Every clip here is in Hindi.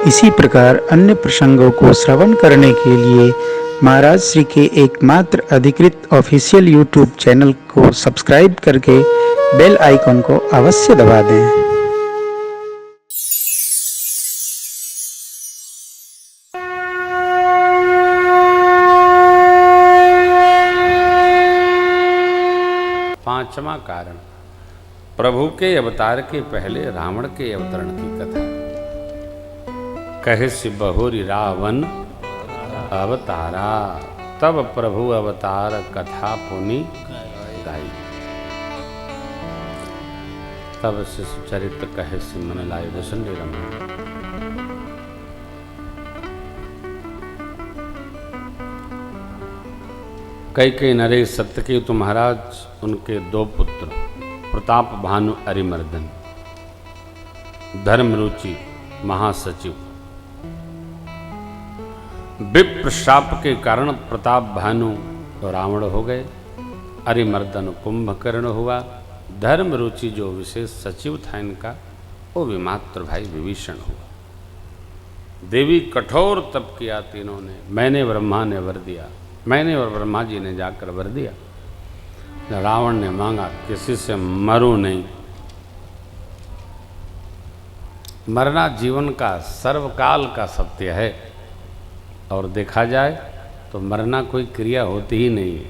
इसी प्रकार अन्य प्रसंगों को श्रवण करने के लिए महाराज श्री के एकमात्र अधिकृत ऑफिशियल यूट्यूब चैनल को सब्सक्राइब करके बेल आइकन को अवश्य दबा दें। पांचवा कारण, प्रभु के अवतार के पहले रावण के अवतरण की कथा। कहे सि बहुरी रावण अवतारा, तब प्रभु अवतार कथा पुनि गाई। तब शिशु चरित्र कहे सि मन लाय वसंडी रमण। कई नरेश सत्यकेतु महाराज, उनके दो पुत्र प्रताप भानु अरिमर्दन, धर्मरुचि महासचिव। विप्र शाप के कारण प्रताप भानु रावण हो गए, अरिमर्दन कुंभकर्ण हुआ। धर्मरुचि जो विशेष सचिव था इनका, वो विमात्र भाई विभीषण हुआ। देवी कठोर तप किया तीनों ने, मैंने ब्रह्मा ने वर दिया, मैंने और ब्रह्मा जी ने जाकर वर दिया। रावण ने मांगा किसी से मरूं नहीं। मरना जीवन का सर्वकाल का सत्य है, और देखा जाए तो मरना कोई क्रिया होती ही नहीं है।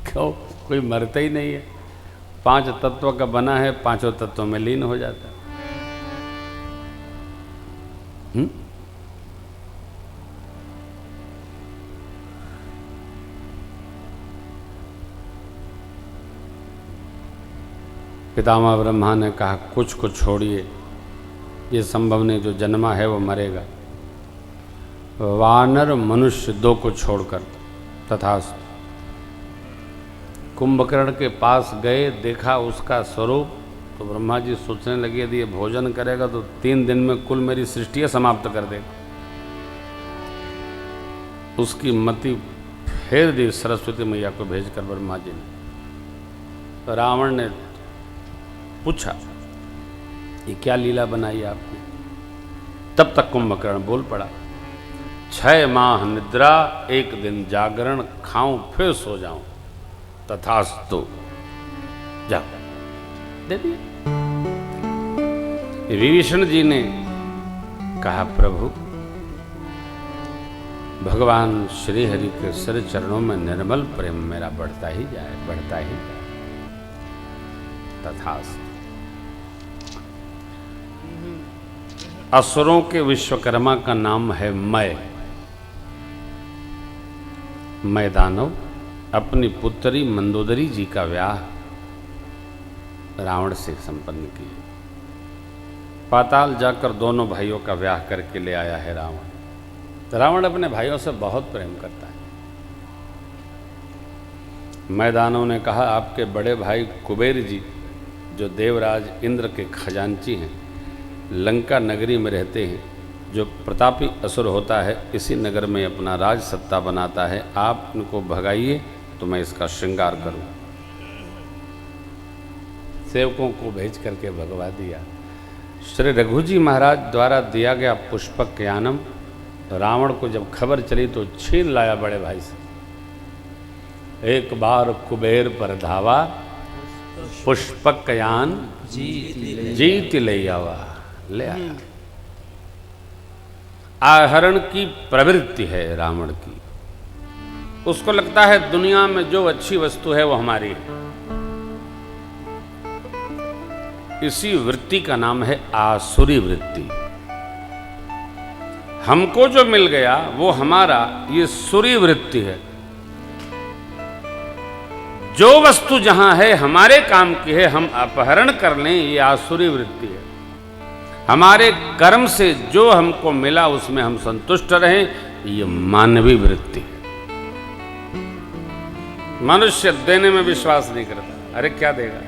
क्यों? कोई मरता ही नहीं है। 5 तत्व का बना है, 5 तत्वों में लीन हो जाता है। पितामह ब्रह्मा ने कहा कुछ को छोड़िए, ये संभव नहीं, जो जन्मा है वो मरेगा। वानर मनुष्य 2 को छोड़कर, तथास्तु। कुंभकर्ण के पास गए, देखा उसका स्वरूप, तो ब्रह्मा जी सोचने लगे यदि ये भोजन करेगा तो 3 दिन में कुल मेरी सृष्टि समाप्त कर देगा। उसकी मति फेर दी सरस्वती मैया को भेजकर ब्रह्मा जी ने। तो रावण ने पूछा ये क्या लीला बनाई आपने? तब तक कुंभकर्ण बोल पड़ा, 6 माह निद्रा, 1 दिन जागरण, खाऊं फिर सो जाऊं, तथास्तु। जाओ, दे दिया। विभीषण जी ने कहा प्रभु, भगवान श्री हरि के सिर चरणों में निर्मल प्रेम मेरा बढ़ता ही जाए, बढ़ता ही जाए, तथास्तु। असुरों के विश्वकर्मा का नाम है मय। मय दानव अपनी पुत्री मंदोदरी जी का व्याह रावण से संपन्न किए। पाताल जाकर दोनों भाइयों का व्याह करके ले आया है रावण। तो रावण अपने भाइयों से बहुत प्रेम करता है। मय दानव ने कहा आपके बड़े भाई कुबेर जी, जो देवराज इंद्र के खजांची हैं, लंका नगरी में रहते हैं, जो प्रतापी असुर होता है, इसी नगर में अपना राज सत्ता बनाता है। आप इनको भगाइए तो मैं इसका श्रृंगार करूं। सेवकों को भेज करके भगवा दिया। श्री रघुजी महाराज द्वारा दिया गया पुष्पक यानम रावण को जब खबर चली तो छीन लाया बड़े भाई से। एक बार कुबेर पर धावा, पुष्पक यान जीत ले आवा, ले आया। आहरण की प्रवृत्ति है रावण की। उसको लगता है दुनिया में जो अच्छी वस्तु है वो हमारी है। इसी वृत्ति का नाम है आसुरी वृत्ति। हमको जो मिल गया वो हमारा, ये सुरी वृत्ति है। जो वस्तु जहां है हमारे काम की है, हम अपहरण कर लें, ये आसुरी वृत्ति है। हमारे कर्म से जो हमको मिला उसमें हम संतुष्ट रहें, ये मानवीय वृत्ति है। मनुष्य देने में विश्वास नहीं करता। अरे क्या देगा?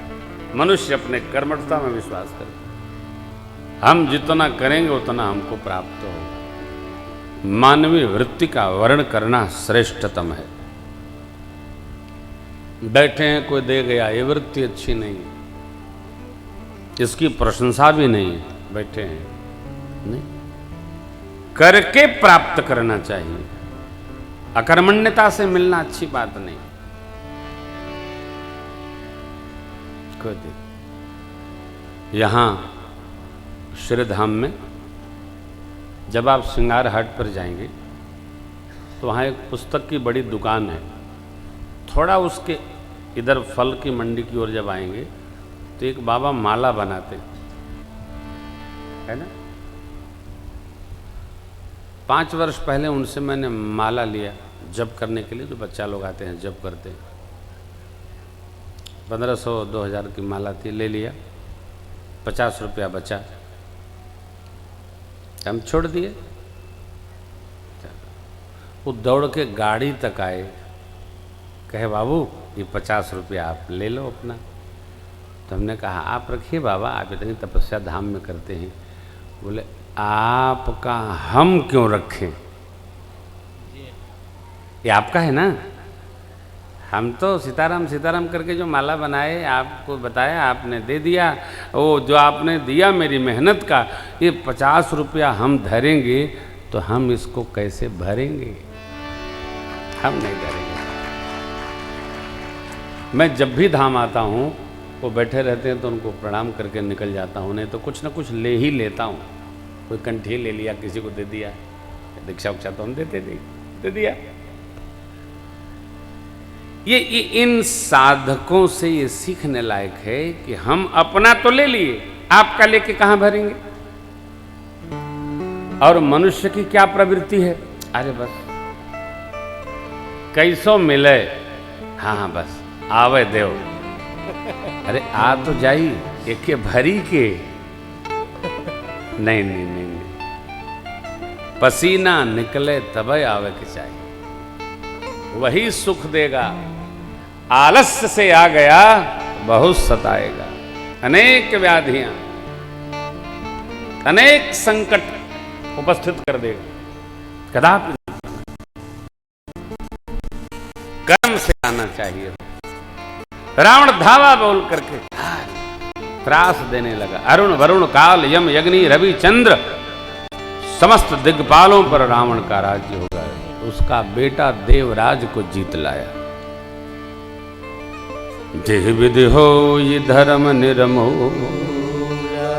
मनुष्य अपने कर्मठता में विश्वास करता। हम जितना करेंगे उतना हमको प्राप्त होगा। मानवीय वृत्ति का वर्ण करना श्रेष्ठतम है। बैठे हैं, कोई दे गया, ये वृत्ति अच्छी नहीं है, इसकी प्रशंसा भी नहीं है। बैठे हैं नहीं, करके प्राप्त करना चाहिए। अकर्मण्यता से मिलना अच्छी बात नहीं। कोई देख यहां श्रीधाम में जब आप श्रृंगार हाट पर जाएंगे तो वहाँ एक पुस्तक की बड़ी दुकान है। थोड़ा उसके इधर फल की मंडी की ओर जब आएंगे तो एक बाबा माला बनाते है ना। 5 वर्ष पहले उनसे मैंने माला लिया जप करने के लिए। जो बच्चा लोग आते हैं जप करते हैं, 1500-2000 की माला थी, ले लिया। 50 रुपया बचा, हम छोड़ दिए। वो दौड़ के गाड़ी तक आए, कहे बाबू ये 50 रुपया आप ले लो अपना। तो हमने कहा आप रखिए बाबा, आप इतनी तपस्या धाम में करते हैं। बोले आपका हम क्यों रखें, ये आपका है ना। हम तो सीताराम सीताराम करके जो माला बनाए, आपको बताया, आपने दे दिया। वो जो आपने दिया मेरी मेहनत का, ये 50 रुपया हम धरेंगे तो हम इसको कैसे भरेंगे, हम नहीं धरेंगे। मैं जब भी धाम आता हूँ वो बैठे रहते हैं तो उनको प्रणाम करके निकल जाता हूँ, नहीं तो कुछ ना कुछ ले ही लेता हूँ। कोई कंठी ले लिया, किसी को दे दिया, दीक्षा उक्षा तो हम देते दे दिया। ये इन साधकों से ये सीखने लायक है कि हम अपना तो ले लिए, आपका लेके कहाँ भरेंगे। और मनुष्य की क्या प्रवृत्ति है, अरे बस कैसो मिले, हाँ बस आवे देव। अरे आ तो जाई, एक भरी के नहीं नहीं नहीं नहीं, पसीना निकले तब आवे के चाहिए, वही सुख देगा। आलस्य से आ गया बहुत सताएगा। अनेक व्याधियां, अनेक संकट उपस्थित कर देगा। कदापि कर्म से आना चाहिए। रावण धावा बोल करके त्रास देने लगा। अरुण वरुण काल यम यग्नि रवि चंद्र समस्त दिग्पालों पर रावण का राज्य होगा। उसका बेटा देवराज को जीत लाया। देह विधि हो ये धर्म निर्मूला,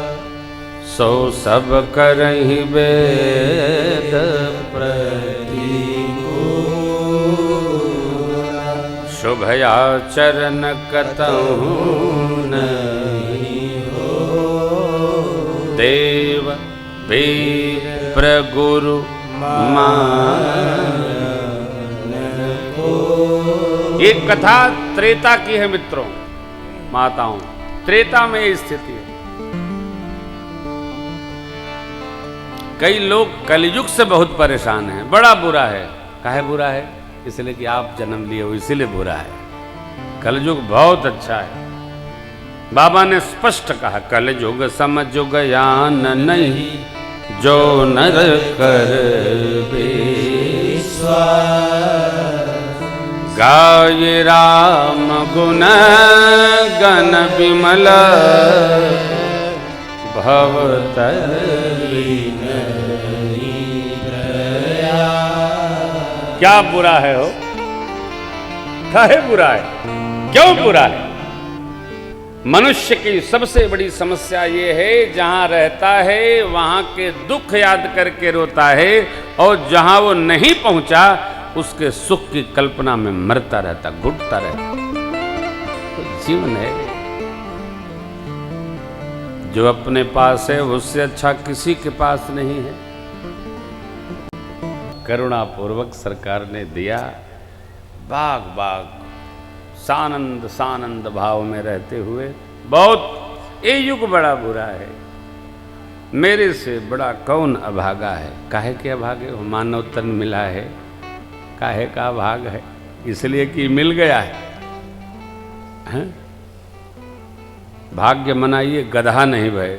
सो सब करहि वेद प्रतिकूला, शुभयाचरण कतहु नहीं हो, देव विप्र गुरु मान। ये कथा त्रेता की है मित्रों, माताओं, त्रेता में ये स्थिति है। कई लोग कलयुग से बहुत परेशान हैं, बड़ा बुरा है। काहे बुरा है, इसलिए कि आप जन्म लिए हो, इसीलिए बुरा है। कलयुग बहुत अच्छा है। बाबा ने स्पष्ट कहा, कलयुग समयुग यान नहीं, जो नर कर विश्वास, गाये राम गुण गण विमल, भव तरिन प्रयास। क्या बुरा है हो, काहे बुरा है, क्यों बुरा है? मनुष्य की सबसे बड़ी समस्या ये है, जहां रहता है वहां के दुख याद करके रोता है, और जहां वो नहीं पहुंचा उसके सुख की कल्पना में मरता रहता, घुटता रहता। तो जीवन है। जो अपने पास है उससे अच्छा किसी के पास नहीं है। करुणा पूर्वक सरकार ने दिया, बाग बाग सानंद सानंद भाव में रहते हुए। बहुत ये युग बड़ा बुरा है, मेरे से बड़ा कौन अभागा है। काहे के अभागे हो, मानव तन मिला है, काहे का भाग है, इसलिए कि मिल गया है। भाग्य मनाइए, गधा नहीं भय।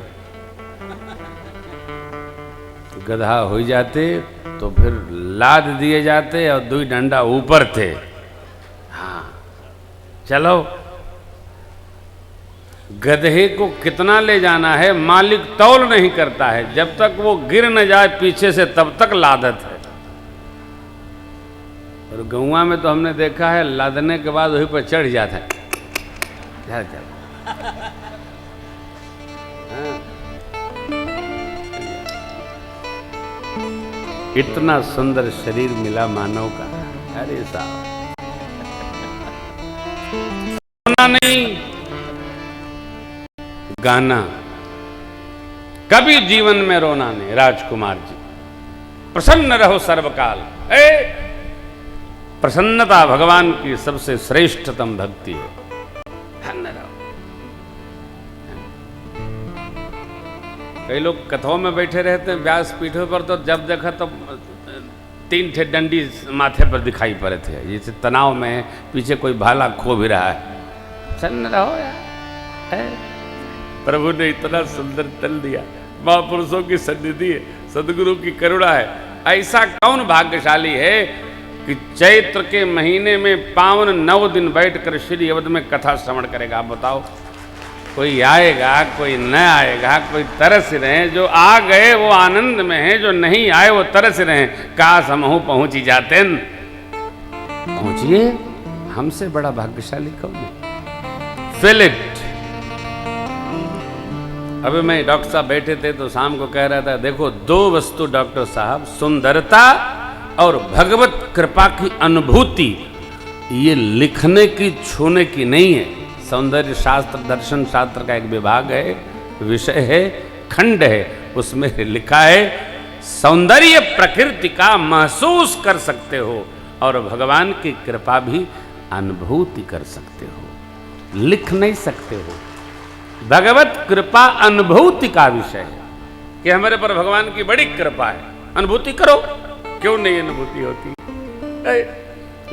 गधा हो जाते तो फिर लाद दिए जाते और 2 डंडा ऊपर थे। हाँ चलो, गधे को कितना ले जाना है मालिक तौल नहीं करता है, जब तक वो गिर न जाए पीछे से तब तक लादत है। और गौवा में तो हमने देखा है लादने के बाद वहीं पर चढ़ जाता है। चल हाँ। इतना सुंदर शरीर मिला मानव का। अरे साहब रोना नहीं, गाना। कभी जीवन में रोना नहीं। राजकुमार जी, प्रसन्न रहो सर्वकाल। प्रसन्नता भगवान की सबसे श्रेष्ठतम भक्ति है। धन्य रहो। कई लोग कथाओं में बैठे रहते हैं व्यास पीठों पर, तो जब देखा तो 3 ठे डंडी माथे पर दिखाई पड़े थे, जैसे तनाव में पीछे कोई भाला खो भी रहा है। प्रसन्न रहो यार। प्रभु ने इतना सुंदर तल दिया। महापुरुषों की सन्निधि है, सदगुरु की करुणा है। ऐसा कौन भाग्यशाली है कि चैत्र के महीने में पावन 9 दिन बैठकर श्री अवध में कथा श्रवण करेगा। आप बताओ, कोई आएगा, कोई न आएगा, कोई तरस रहे। जो आ गए वो आनंद में है, जो नहीं आए वो तरस रहे। काश हमहू पहुंच ही जाते। पहुंचिए, हमसे बड़ा भाग्यशाली कौन है? फिलिप। अभी मैं डॉक्टर साहब बैठे थे तो शाम को कह रहा था, देखो 2 वस्तु डॉक्टर साहब, सुंदरता और भगवत कृपा की अनुभूति, ये लिखने की छूने की नहीं है। सौंदर्य शास्त्र दर्शन शास्त्र का एक विभाग है, विषय है, खंड है। उसमें लिखा है सौंदर्य प्रकृति का महसूस कर सकते हो और भगवान की कृपा भी अनुभूति कर सकते हो, लिख नहीं सकते हो। भगवत कृपा अनुभूति का विषय है कि हमारे पर भगवान की बड़ी कृपा है। अनुभूति करो। क्यों नहीं अनुभूति होती?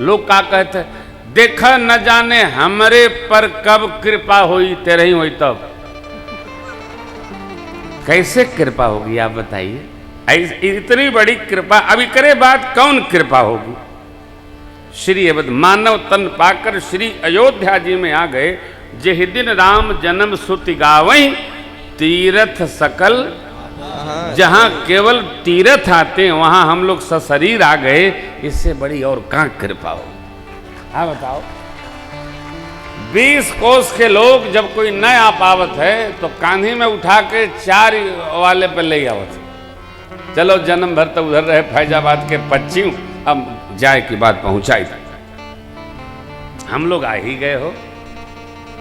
लोग क्या कहते हैं, देखा न जाने हमारे पर कब कृपा हुई, तेरे ही हुई तब। कैसे कृपा होगी आप बताइए? इतनी बड़ी कृपा अभी करे बात, कौन कृपा होगी? श्री अवध मानव तन पाकर श्री अयोध्या जी में आ गए। जेहि दिन राम जन्म सुति गावई, तीर्थ सकल। जहां केवल तीर्थ आते हैं वहां हम लोग सशरीर आ गए। इससे बड़ी और कहां कृपा हो? हाँ बताओ। 20 कोस के लोग जब कोई न आ पावत है तो कान्ही में उठा के 4 वाले पे ले आवत। चलो जन्म भर तो उधर रहे फैजाबाद के 25, अब जाए की बात पहुंचाई। हम लोग आ ही गए हो।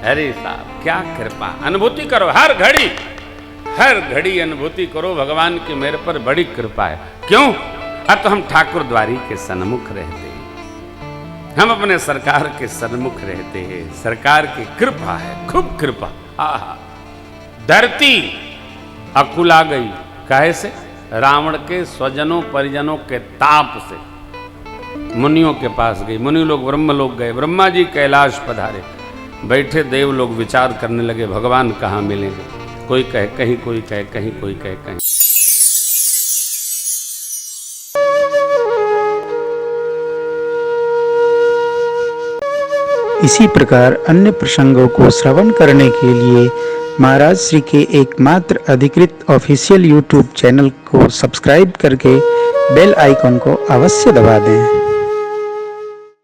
अरे साहब क्या कृपा! अनुभूति करो हर घड़ी, हर घड़ी अनुभूति करो भगवान की मेरे पर बड़ी कृपा है। क्यों? अब तो हम ठाकुर द्वारी के सन्मुख रहते हैं, हम अपने सरकार के सन्मुख रहते हैं। सरकार की कृपा है, खूब कृपा। आहा, धरती अकुला गई। काहे से? रावण के स्वजनों परिजनों के ताप से। मुनियों के पास गई, मुनि लोग ब्रह्म लोग गए, ब्रह्मा जी कैलाश पधारे। बैठे देव लोग विचार करने लगे भगवान कहाँ मिलेंगे। कोई कहे कहीं, कोई कहे कहीं, कोई कहे कहीं। इसी प्रकार अन्य प्रसंगों को श्रवण करने के लिए महाराज श्री के एकमात्र अधिकृत ऑफिशियल यूट्यूब चैनल को सब्सक्राइब करके बेल आइकॉन को अवश्य दबा दें।